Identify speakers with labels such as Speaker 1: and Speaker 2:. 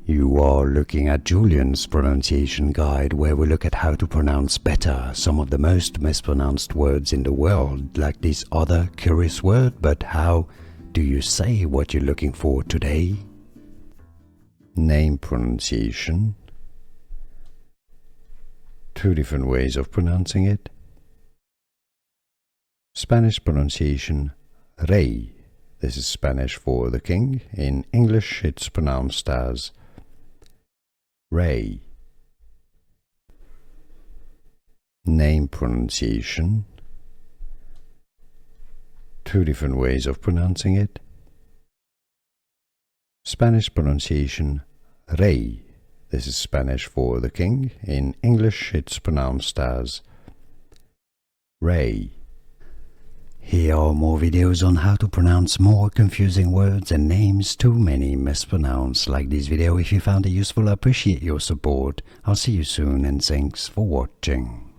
Speaker 1: You are looking at Julian's pronunciation guide, where we look at how to pronounce better some of the most mispronounced words in the world, like this other curious word. But how do you say what you're looking for today? Name pronunciation. Two different ways of pronouncing it. Spanish pronunciation, Rei. This is Spanish for the king. In English, it's pronounced as Rei. Name pronunciation. Two different ways of pronouncing it. Spanish pronunciation, Rei. This is Spanish for the king. In English, it's pronounced as Rei. Here are more videos on how to pronounce more confusing words and names too many mispronounced. Like this video if you found it useful. I appreciate your support. I'll see you soon and thanks for watching.